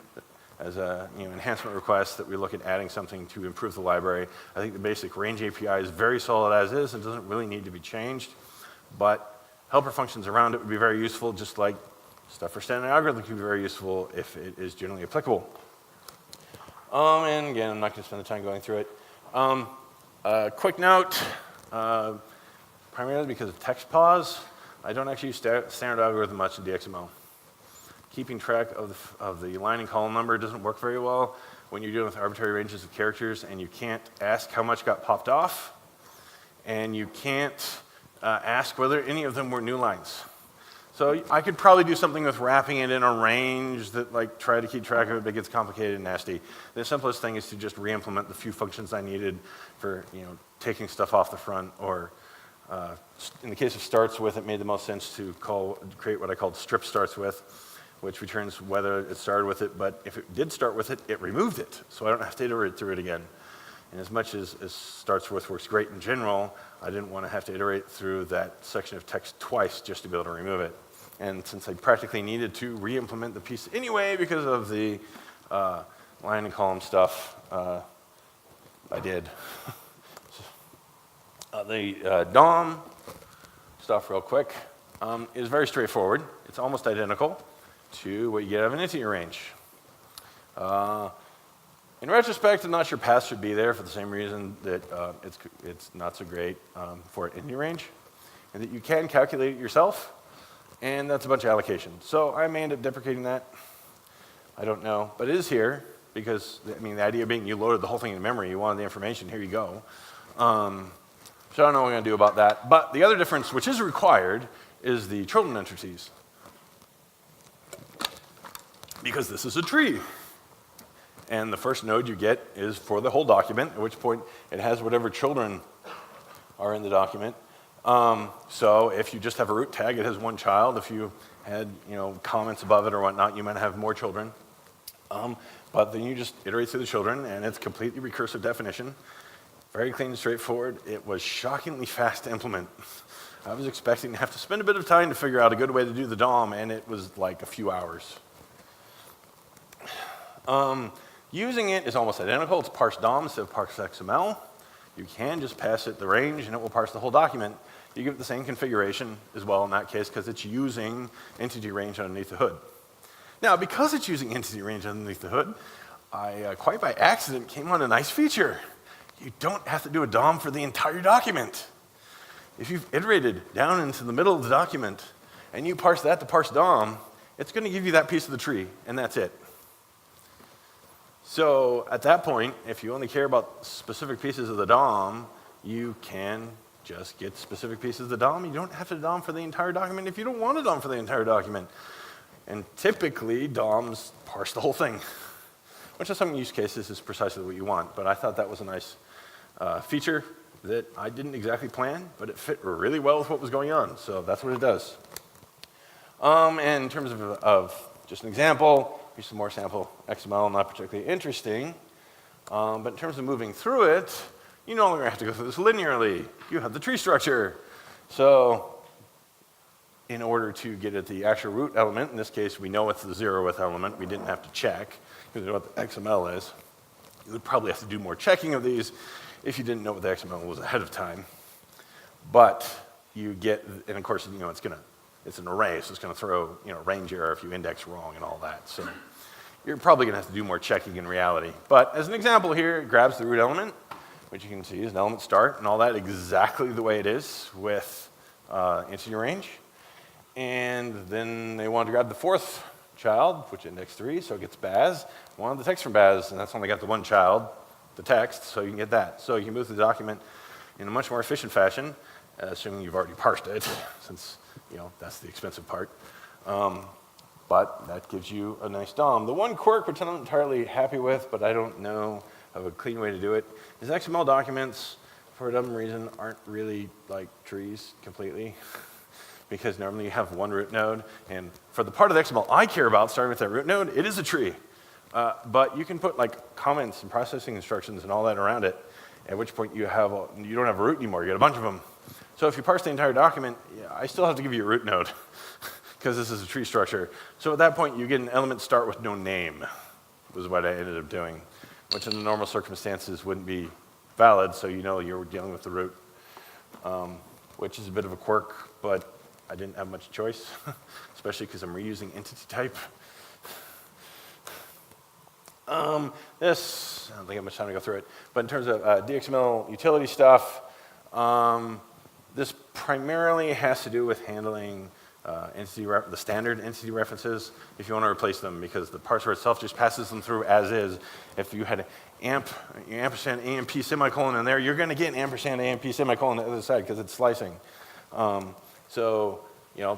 as a enhancement request that we look at adding something to improve the library. I think the basic range API is very solid as is and doesn't really need to be changed, but helper functions around it would be very useful, just like stuff for standard algorithm could be very useful if it is generally applicable. And again, I'm not going to spend the time going through it. Quick note, primarily because of text pause, I don't actually use standard algorithm much in DXML. Keeping track of the line and column number doesn't work very well when you're dealing with arbitrary ranges of characters and you can't ask how much got popped off, and you can't ask whether any of them were new lines. So I could probably do something with wrapping it in a range that try to keep track of it, but it gets complicated and nasty. The simplest thing is to just re-implement the few functions I needed for taking stuff off the front, or in the case of starts with, it made the most sense to create what I called strip starts with, which returns whether it started with it, but if it did start with it, it removed it, so I don't have to iterate through it again. And as much as starts with works great in general, I didn't want to have to iterate through that section of text twice just to be able to remove it. And since I practically needed to re-implement the piece anyway because of the line and column stuff, I did. The DOM stuff real quick is very straightforward. It's almost identical to what you get out of an integer range. In retrospect, I'm not sure paths should be there for the same reason that it's not so great for an integer range, and that you can calculate it yourself, and that's a bunch of allocation. So I may end up deprecating that. I don't know, but it is here because, I mean, the idea being you loaded the whole thing in memory, you wanted the information, here you go. So I don't know what we're going to do about that. But the other difference, which is required, is the children entities. Because this is a tree. And the first node you get is for the whole document, at which point it has whatever children are in the document. So if you just have a root tag, it has one child. If you had comments above it or whatnot, you might have more children. But then you just iterate through the children, and it's completely recursive definition. Very clean and straightforward. It was shockingly fast to implement. I was expecting to have to spend a bit of time to figure out a good way to do the DOM, and it was like a few hours. Using it is almost identical. It's parse DOM instead of parse XML. You can just pass it the range, and it will parse the whole document. You give it the same configuration as well in that case, because it's using entity range underneath the hood. Now, because it's using entity range underneath the hood, I, quite by accident, came on a nice feature. You don't have to do a DOM for the entire document. If you've iterated down into the middle of the document, and you parse that to parse DOM, it's going to give you that piece of the tree, and that's it. So at that point, if you only care about specific pieces of the DOM, you can just get specific pieces of the DOM. You don't have to DOM for the entire document if you don't want to DOM for the entire document. And typically, DOMs parse the whole thing, which in some use cases is precisely what you want. But I thought that was a nice feature that I didn't exactly plan, but it fit really well with what was going on. So that's what it does. And in terms of just an example, here's some more sample XML, not particularly interesting. But in terms of moving through it, you no longer have to go through this linearly. You have the tree structure. So in order to get at the actual root element, in this case, we know it's the 0th element. We didn't have to check, because we know what the XML is. You would probably have to do more checking of these if you didn't know what the XML was ahead of time. But you get, and of course, it's an array, so it's going to throw range error if you index wrong and all that. So you're probably going to have to do more checking in reality. But as an example here, it grabs the root element, which you can see is an element start and all that exactly the way it is with integer range. And then they wanted to grab the 4th child, which index 3, so it gets Baz. Wanted the text from Baz, and that's only got the one child, the text, so you can get that. So you can move the document in a much more efficient fashion, assuming you've already parsed it, since that's the expensive part. But that gives you a nice DOM. The one quirk which I'm not entirely happy with, but I don't know of a clean way to do it, is XML documents, for a dumb reason, aren't really like trees completely. Because normally you have one root node, and for the part of the XML I care about, starting with that root node, it is a tree. But you can put like comments and processing instructions and all that around it, at which point you don't have a root anymore, you get a bunch of them. So if you parse the entire document, I still have to give you a root node, because this is a tree structure. So at that point, you get an element start with no name, was what I ended up doing, which in the normal circumstances wouldn't be valid, so you're dealing with the root, which is a bit of a quirk, but I didn't have much choice, especially because I'm reusing entity type. This, I don't think I have much time to go through it, but in terms of DXML utility stuff, this primarily has to do with handling the standard entity references if you want to replace them, because the parser itself just passes them through as is. If you had ampersand AMP semicolon in there, you're going to get an ampersand AMP semicolon on the other side because it's slicing. So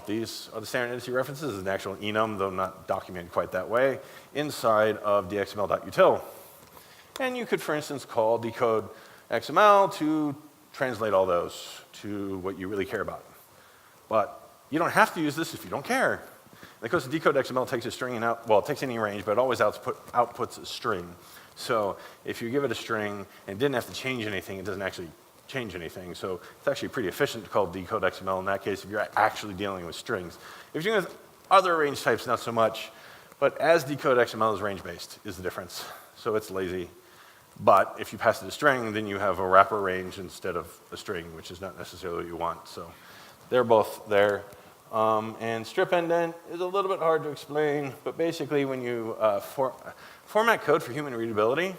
these are the standard entity references. There's an actual enum, though not documented quite that way, inside of dxml.util. And you could, for instance, call decode XML to translate all those to what you really care about. But you don't have to use this if you don't care. Because decode XML takes a string and it takes any range, but it always outputs a string. So if you give it a string and didn't have to change anything, it doesn't actually change anything. So it's actually pretty efficient to call decode XML in that case if you're actually dealing with strings. If you're dealing with other range types, not so much. But as decode XML is range-based is the difference. So it's lazy. But if you pass it a string, then you have a wrapper range instead of a string, which is not necessarily what you want. So they're both there. And strip indent is a little bit hard to explain, but basically when you format code for human readability,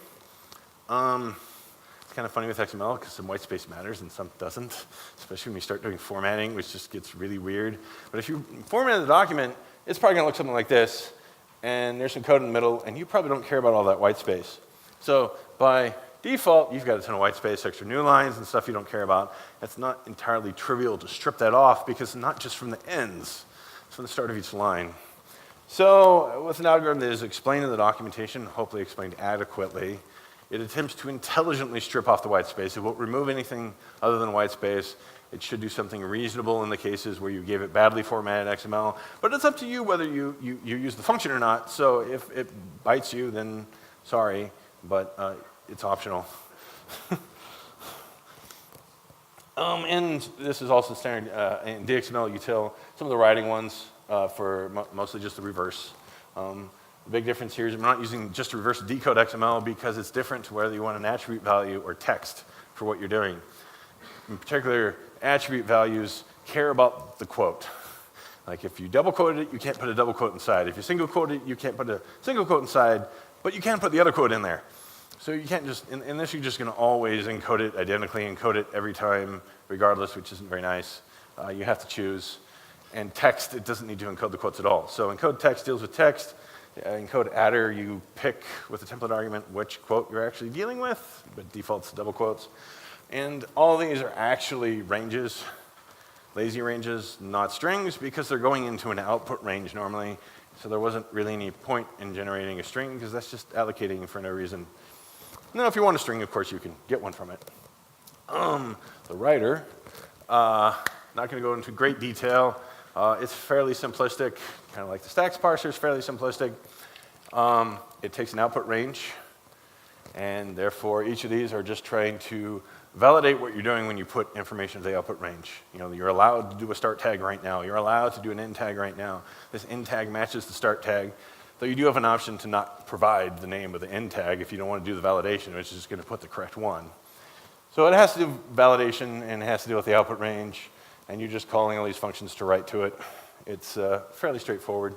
it's kind of funny with XML because some white space matters and some doesn't, especially when you start doing formatting, which just gets really weird. But if you format the document, it's probably going to look something like this, and there's some code in the middle, and you probably don't care about all that white space. So by default, you've got a ton of white space, extra new lines and stuff you don't care about. It's not entirely trivial to strip that off because it's not just from the ends, it's from the start of each line. So with an algorithm that is explained in the documentation, hopefully explained adequately, it attempts to intelligently strip off the white space. It won't remove anything other than white space. It should do something reasonable in the cases where you gave it badly formatted XML. But it's up to you whether you use the function or not. So if it bites you, then sorry, but it's optional. And this is also standard in DXML util. Some of the writing ones for mostly just the reverse. The big difference here is I'm not using just a reverse decode XML because it's different to whether you want an attribute value or text for what you're doing. In particular, attribute values care about the quote. Like if you double quoted it, you can't put a double quote inside. If you single quoted it, you can't put a single quote inside, but you can put the other quote in there. So you can't just, in this you're just going to always encode it identically, encode it every time regardless, which isn't very nice. You have to choose. And text, it doesn't need to encode the quotes at all. So encode text deals with text. Encode adder, you pick with the template argument which quote you're actually dealing with, but default's double quotes. And all these are actually ranges, lazy ranges, not strings, because they're going into an output range normally. So there wasn't really any point in generating a string, because that's just allocating for no reason. Now, if you want a string, of course, you can get one from it. The writer, not going to go into great detail. It's fairly simplistic, kind of like the stacks parser is fairly simplistic. It takes an output range, and therefore each of these are just trying to validate what you're doing when you put information to the output range. You know, you're allowed to do a start tag right now. You're allowed to do an end tag right now. This end tag matches the start tag, though you do have an option to not provide the name of the end tag if you don't want to do the validation, which is just going to put the correct one. So it has to do validation, and it has to deal with the output range. And you're just calling all these functions to write to it. It's fairly straightforward.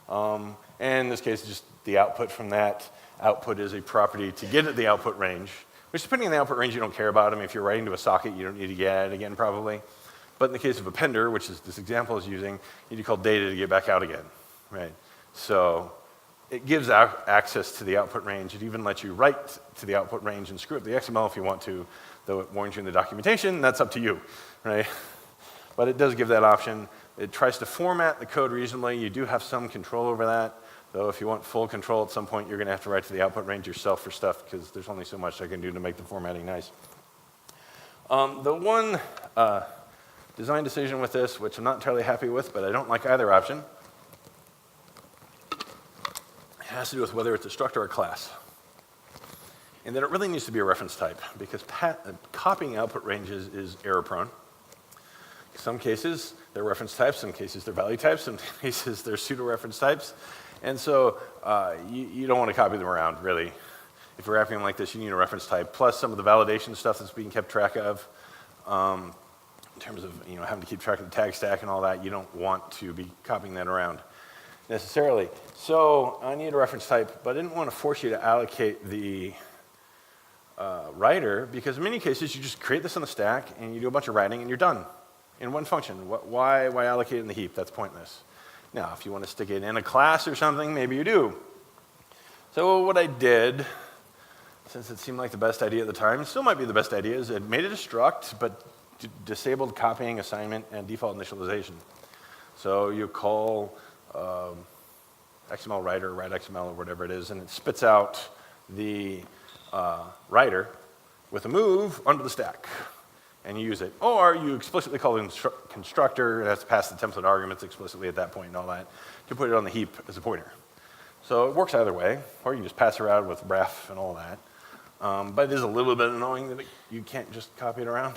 And in this case, just the output from that. Output is a property to get at the output range, which depending on the output range, you don't care about. I mean, if you're writing to a socket, you don't need to get at it again, probably. But in the case of appender, which is this example is using, you need to call data to get back out again, right? So it gives out access to the output range. It even lets you write to the output range and screw up the XML if you want to, though it warns you in the documentation. That's up to you, right? But it does give that option. It tries to format the code reasonably. You do have some control over that, though if you want full control at some point, you're going to have to write to the output range yourself for stuff because there's only so much I can do to make the formatting nice. The one design decision with this, which I'm not entirely happy with, but I don't like either option, it has to do with whether it's a struct or a class. And that it really needs to be a reference type because copying output ranges is error prone. Some cases, they're reference types. Some cases, they're value types. Some cases, they're pseudo-reference types. And so you don't want to copy them around, really. If you're wrapping them like this, you need a reference type, plus some of the validation stuff that's being kept track of. In terms of having to keep track of the tag stack and all that, you don't want to be copying that around necessarily. So I need a reference type, but I didn't want to force you to allocate the writer, because in many cases, you just create this on the stack, and you do a bunch of writing, and you're done. In one function. Why allocate it in the heap? That's pointless. Now, if you want to stick it in a class or something, maybe you do. So what I did, since it seemed like the best idea at the time, it still might be the best idea, is it made it a struct, but disabled copying, assignment, and default initialization. So you call XML writer, write XML, or whatever it is, and it spits out the writer with a move onto the stack. And you use it. Or you explicitly call the constructor, it has to pass the template arguments explicitly at that point and all that, to put it on the heap as a pointer. So it works either way, or you can just pass it around with ref and all that. But it is a little bit annoying that you can't just copy it around.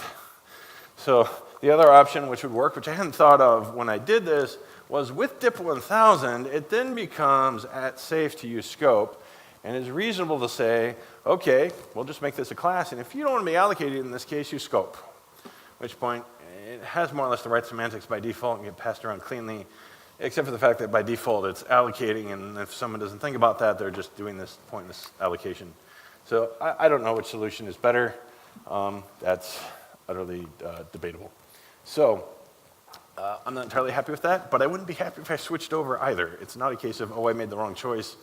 So the other option which would work, which I hadn't thought of when I did this, was with dip 1000, it then becomes safe to use scope, and it's reasonable to say, okay, we'll just make this a class, and if you don't want to be allocated, in this case, use scope, at which point it has more or less the right semantics by default and get passed around cleanly, except for the fact that by default it's allocating, and if someone doesn't think about that, they're just doing this pointless allocation. So I don't know which solution is better. That's utterly debatable. So I'm not entirely happy with that, but I wouldn't be happy if I switched over either. It's not a case of, oh, I made the wrong choice.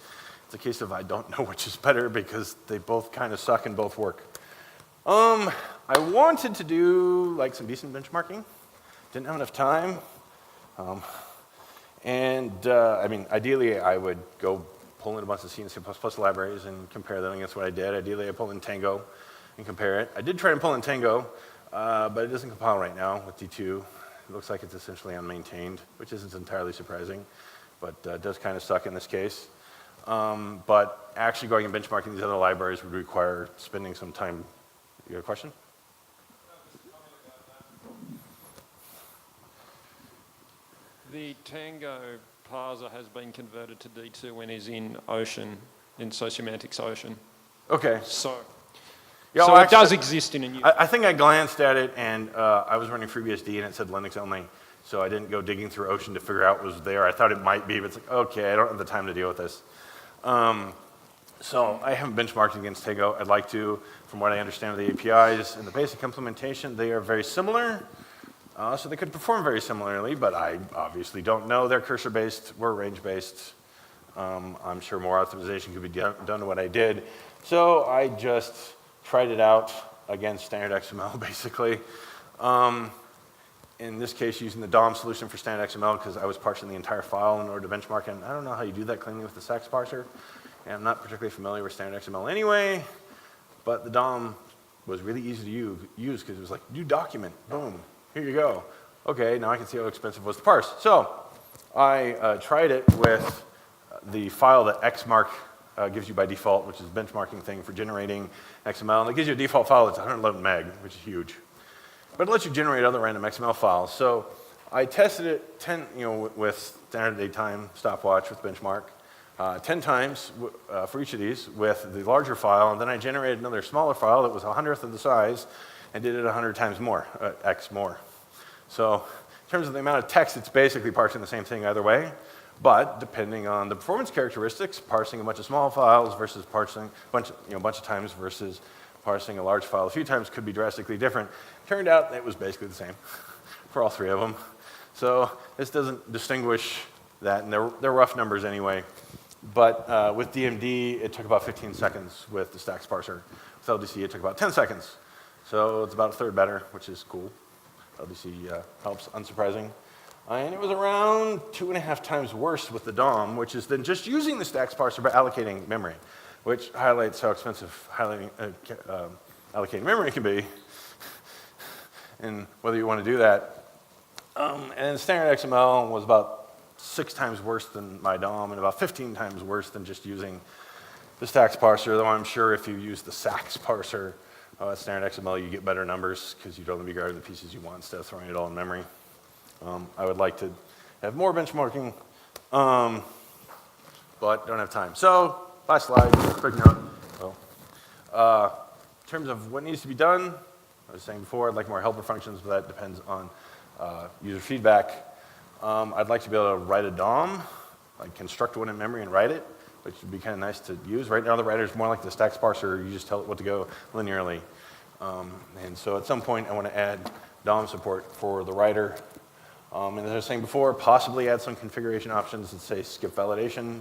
It's a case of I don't know which is better because they both kind of suck and both work. I wanted to do like some decent benchmarking. Didn't have enough time. I mean, ideally, I would go pull in a bunch of C and C++ libraries and compare them against what I did. Ideally, I pull in Tango and compare it. I did try to pull in Tango, but it doesn't compile right now with D2. It looks like it's essentially unmaintained, which isn't entirely surprising, but does kind of suck in this case. But actually going and benchmarking these other libraries would require spending some time. You got a question? The Tango parser has been converted to D2 and is in Ocean, in Sociomantics Ocean. Okay. So, Yeah, so well, it does exist in a new. I think I glanced at it, and I was running FreeBSD, and it said Linux only, so I didn't go digging through Ocean to figure out what was there. I thought it might be, but it's like, okay, I don't have the time to deal with this. So I haven't benchmarked against Tango. I'd like to. From what I understand of the APIs and the basic implementation, they are very similar. So they could perform very similarly, but I obviously don't know. They're cursor-based, we're range-based. I'm sure more optimization could be done to what I did. So I just tried it out against standard XML, basically. In this case, using the DOM solution for standard XML, because I was parsing the entire file in order to benchmark, and I don't know how you do that cleanly with the Sax parser. And I'm not particularly familiar with standard XML anyway, but the DOM was really easy to use because it was like, new document, boom. Here you go. Okay, now I can see how expensive it was to parse. So I tried it with the file that Xmark gives you by default, which is a benchmarking thing for generating XML. And it gives you a default file that's 111 meg, which is huge. But it lets you generate other random XML files. So I tested it with standard datetime stopwatch with benchmark 10 times for each of these with the larger file. And then I generated another smaller file that was 100th of the size and did it 100 times more, X more. So in terms of the amount of text, it's basically parsing the same thing either way. But depending on the performance characteristics, parsing a bunch of small files versus parsing a bunch of times versus parsing a large file a few times could be drastically different. Turned out it was basically the same for all three of them. So this doesn't distinguish that, and they're rough numbers anyway. But with DMD, it took about 15 seconds with the Stax parser. With LDC, it took about 10 seconds. So it's about a third better, which is cool. LDC helps, unsurprising. And it was around 2.5 times worse with the DOM, which is then just using the Stax parser but allocating memory, which highlights how expensive allocating memory can be and whether you want to do that. And standard XML was about 6 times worse than my DOM and about 15 times worse than just using the Stax parser, though I'm sure if you use the Sax parser, standard XML, you get better numbers because you'd only be grabbing the pieces you want instead of throwing it all in memory. I would like to have more benchmarking, but don't have time. So, last slide, quick note. In terms of what needs to be done, I was saying before, I'd like more helper functions, but that depends on user feedback. I'd like to be able to write a DOM, like construct one in memory and write it, which would be kind of nice to use. Right now, the writer is more like the Stax parser. You just tell it what to go linearly. And so at some point, I want to add DOM support for the writer. And as I was saying before, possibly add some configuration options that say skip validation.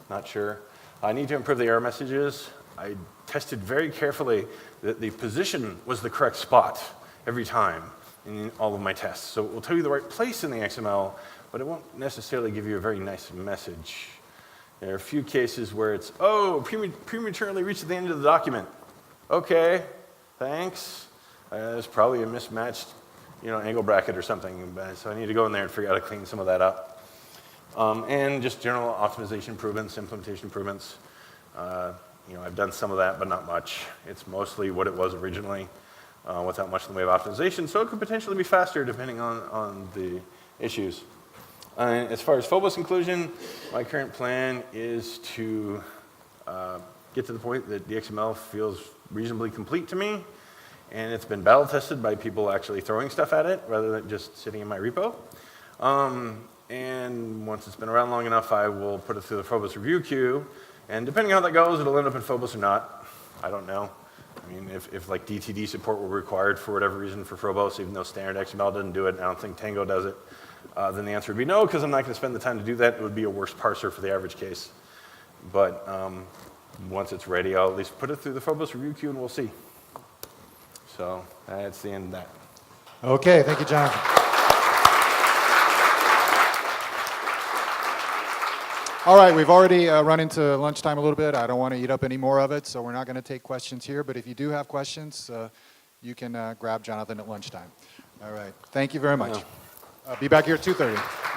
Not sure. I need to improve the error messages. I tested very carefully that the position was the correct spot every time in all of my tests. So it will tell you the right place in the XML, but it won't necessarily give you a very nice message. There are a few cases where it's, oh, prematurely reached the end of the document. Okay, thanks. There's probably a mismatched angle bracket or something, so I need to go in there and figure out how to clean some of that up. And just general optimization improvements, implementation improvements. I've done some of that, but not much. It's mostly what it was originally without much in the way of optimization, so it could potentially be faster depending on the issues. As far as Phobos inclusion, my current plan is to get to the point that DXML feels reasonably complete to me, and it's been battle tested by people actually throwing stuff at it rather than just sitting in my repo. And once it's been around long enough, I will put it through the Phobos review queue, and depending on how that goes, it'll end up in Phobos or not. I don't know. I mean, if like DTD support were required for whatever reason for Phobos, even though standard XML doesn't do it, and I don't think Tango does it, then the answer would be no, because I'm not going to spend the time to do that. It would be a worse parser for the average case. But once it's ready, I'll at least put it through the Phobos review queue, and we'll see. So that's the end of that. Okay, thank you, Jonathan. All right, we've already run into lunchtime a little bit. I don't want to eat up any more of it, so we're not going to take questions here. But if you do have questions, you can grab Jonathan at lunchtime. All right, thank you very much. Be back here at 2:30.